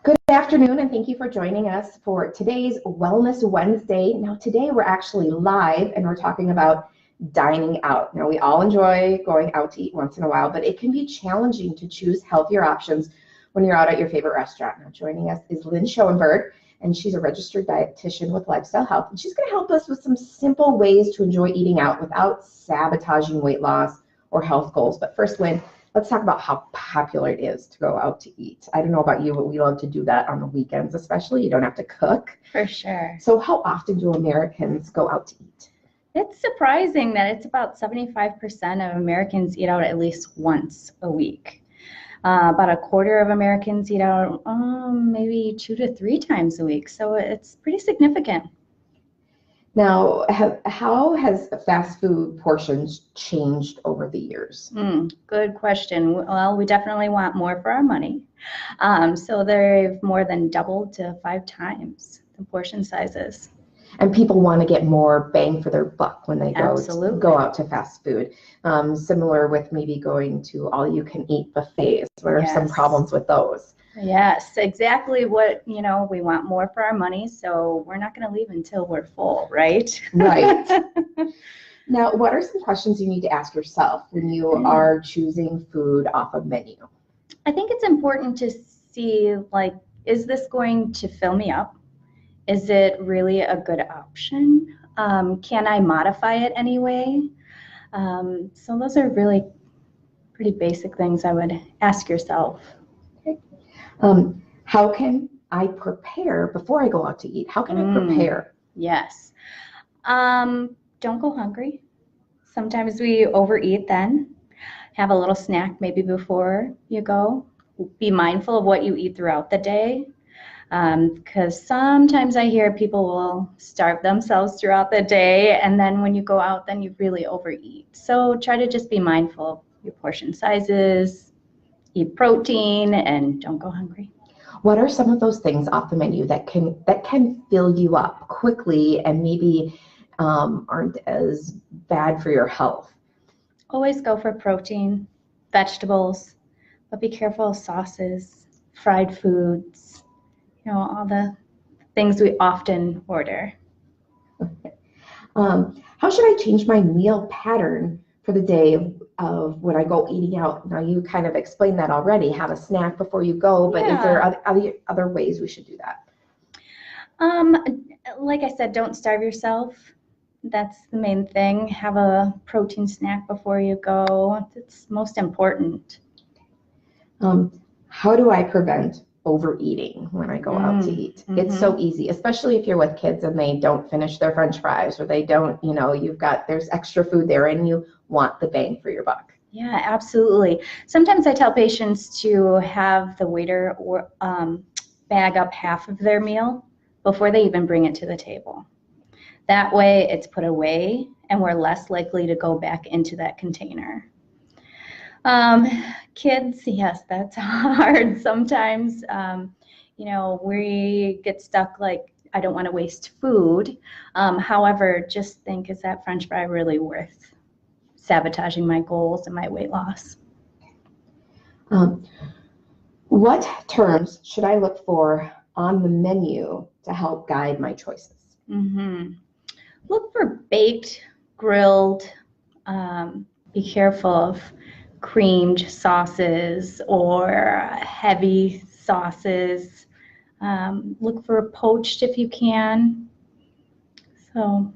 Good afternoon, and thank you for joining us for today's Wellness Wednesday. Now, today we're actually live, and we're talking about dining out. Now, we all enjoy going out to eat once in a while, but it can be challenging to choose healthier options when you're out at your favorite restaurant. Now, joining us is Lynn Schoenberg, and she's a registered dietitian with Lifestyle Health, and she's going to help us with some simple ways to enjoy eating out without sabotaging weight loss or health goals. But first, Lynn, let's talk about how popular it is to go out to eat. I don't know about you, but we love to do that on the weekends, especially. You don't have to cook. For sure. So how often do Americans go out to eat? It's surprising that it's about 75% of Americans eat out at least once a week. About a quarter of Americans eat out maybe 2 to 3 times a week. So it's pretty significant. Now, how has fast food portions changed over the years? Good question. Well, we definitely want more for our money. So they've more than doubled to 5 times the portion sizes. And people want to get more bang for their buck when they go out to fast food. Similar with maybe going to all-you-can-eat buffets. What are some problems with those? Yes, exactly what, we want more for our money, so we're not going to leave until we're full, right? Right. Now, what are some questions you need to ask yourself when you are choosing food off a menu? I think it's important to see, is this going to fill me up? Is it really a good option? Can I modify it anyway? So those are really pretty basic things I would ask yourself. How can I prepare before I go out to eat? How can I prepare? Yes. Don't go hungry. Sometimes we overeat then. Have a little snack maybe before you go. Be mindful of what you eat throughout the day. Because sometimes I hear people will starve themselves throughout the day, and then when you go out, then you really overeat. So try to just be mindful of your portion sizes, eat protein, and don't go hungry. What are some of those things off the menu that can fill you up quickly and maybe aren't as bad for your health? Always go for protein, vegetables, but be careful of sauces, fried foods, all the things we often order. Okay. How should I change my meal pattern for the day of when I go eating out? Now, you kind of explained that already. Have a snack before you go, but is there other ways we should do that? Like I said, don't starve yourself. That's the main thing. Have a protein snack before you go. It's most important. How do I prevent overeating when I go out to eat? It's so easy, especially if you're with kids and they don't finish their French fries, or they don't, there's extra food there and you want the bang for your buck. Yeah, absolutely. Sometimes I tell patients to have the waiter bag up half of their meal before they even bring it to the table. That way it's put away and we're less likely to go back into that container. Kids, yes, that's hard sometimes. We get stuck I don't want to waste food. However, just think, is that French fry really worth sabotaging my goals and my weight loss? What terms should I look for on the menu to help guide my choices? Look for baked, grilled, be careful of creamed sauces or heavy sauces. Look for poached if you can. So,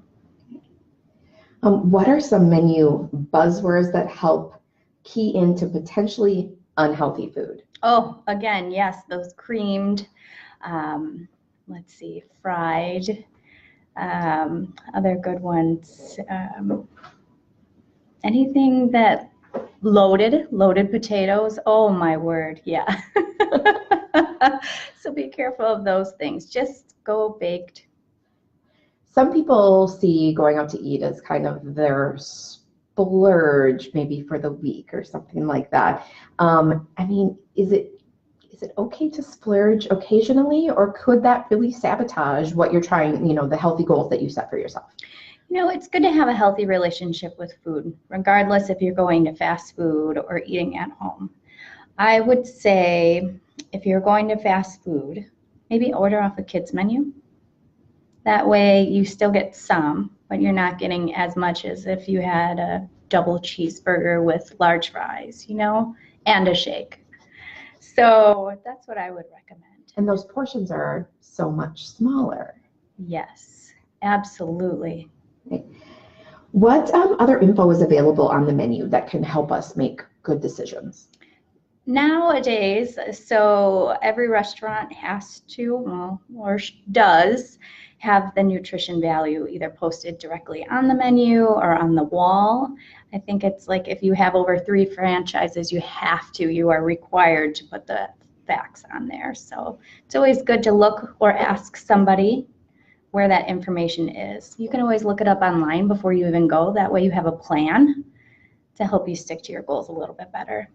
what are some menu buzzwords that help key into potentially unhealthy food? Oh, again, yes, those creamed, fried, other good ones. Anything that loaded potatoes, oh my word, yeah. So be careful of those things. Just go baked. Some people see going out to eat as kind of their splurge, maybe for the week or something like that. Is it okay to splurge occasionally, or could that really sabotage what you're trying, the healthy goals that you set for yourself? It's good to have a healthy relationship with food, regardless if you're going to fast food or eating at home. I would say if you're going to fast food, maybe order off a kid's menu. That way you still get some, but you're not getting as much as if you had a double cheeseburger with large fries, and a shake. So that's what I would recommend. And those portions are so much smaller. Yes, absolutely. Okay. What other info is available on the menu that can help us make good decisions? Nowadays, so every restaurant has to, or does, have the nutrition value either posted directly on the menu or on the wall. I think it's like if you have over 3 franchises, you are required to put the facts on there. So it's always good to look or ask somebody where that information is. You can always look it up online before you even go. That way you have a plan to help you stick to your goals a little bit better.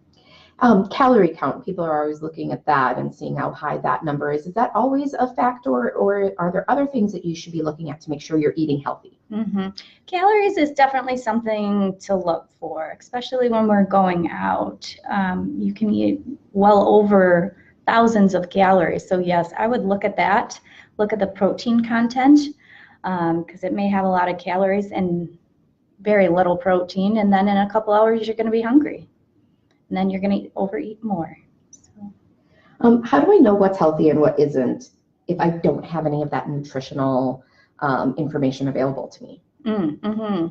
Calorie count, people are always looking at that and seeing how high that number is. Is that always a factor, or are there other things that you should be looking at to make sure you're eating healthy? Mm-hmm. Calories is definitely something to look for, especially when we're going out. You can eat well over thousands of calories. So yes, I would look at that. Look at the protein content, because it may have a lot of calories and very little protein. And then in a couple hours, you're going to be hungry. And then you're going to overeat more. So. How do I know what's healthy and what isn't if I don't have any of that nutritional information available to me? Mm-hmm.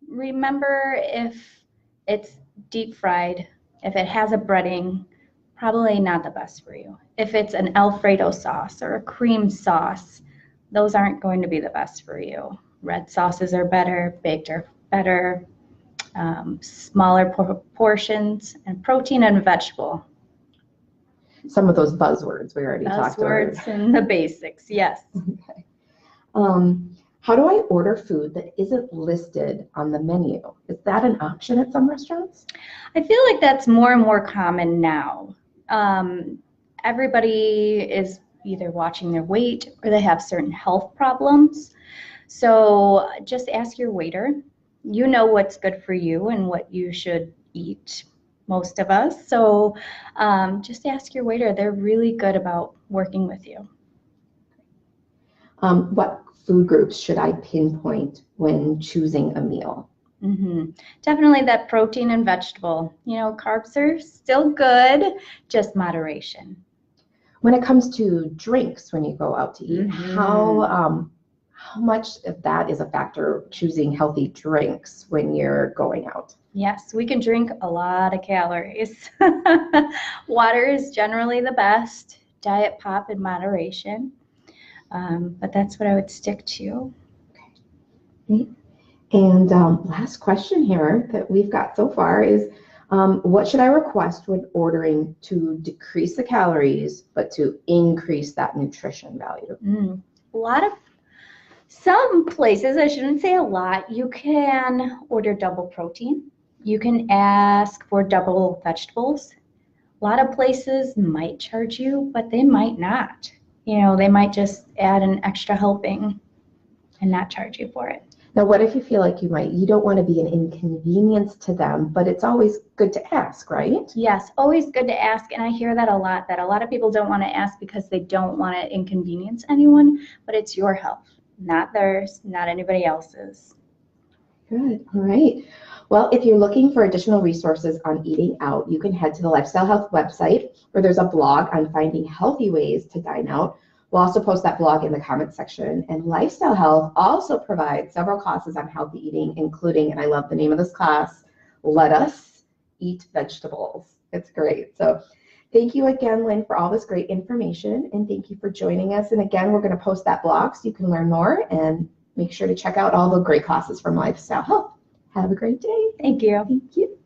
Remember, if it's deep fried, if it has a breading, probably not the best for you. If it's an Alfredo sauce or a cream sauce, those aren't going to be the best for you. Red sauces are better, baked are better. Smaller portions, and protein and vegetable. Some of those buzzwords we already talked about. Buzzwords and the basics, yes. Okay. How do I order food that isn't listed on the menu? Is that an option at some restaurants? I feel like that's more and more common now. Everybody is either watching their weight or they have certain health problems. So just ask your waiter. You know what's good for you and what you should eat, most of us. So just ask your waiter. They're really good about working with you. What food groups should I pinpoint when choosing a meal? Mm-hmm. Definitely that protein and vegetable. Carbs are still good, just moderation. When it comes to drinks, when you go out to eat, how much of that is a factor choosing healthy drinks when you're going out? Yes, we can drink a lot of calories. Water is generally the best. Diet pop in moderation. But that's what I would stick to. Okay. And last question here that we've got so far is, what should I request when ordering to decrease the calories, but to increase that nutrition value? Some places, I shouldn't say a lot, you can order double protein. You can ask for double vegetables. A lot of places might charge you, but they might not. They might just add an extra helping and not charge you for it. Now, what if you feel like you don't want to be an inconvenience to them, but it's always good to ask, right? Yes, always good to ask. And I hear that a lot of people don't want to ask because they don't want to inconvenience anyone, but it's your health, not theirs, not anybody else's. Good. All right. Well, if you're looking for additional resources on eating out, you can head to the Lifestyle Health website where there's a blog on finding healthy ways to dine out. We'll also post that blog in the comments section. And Lifestyle Health also provides several classes on healthy eating, including, and I love the name of this class, Let Us Eat Vegetables. It's great. So thank you again, Lynn, for all this great information. And thank you for joining us. And again, we're going to post that blog so you can learn more, and make sure to check out all the great classes from Lifestyle Health. Have a great day. Thank you. Thank you.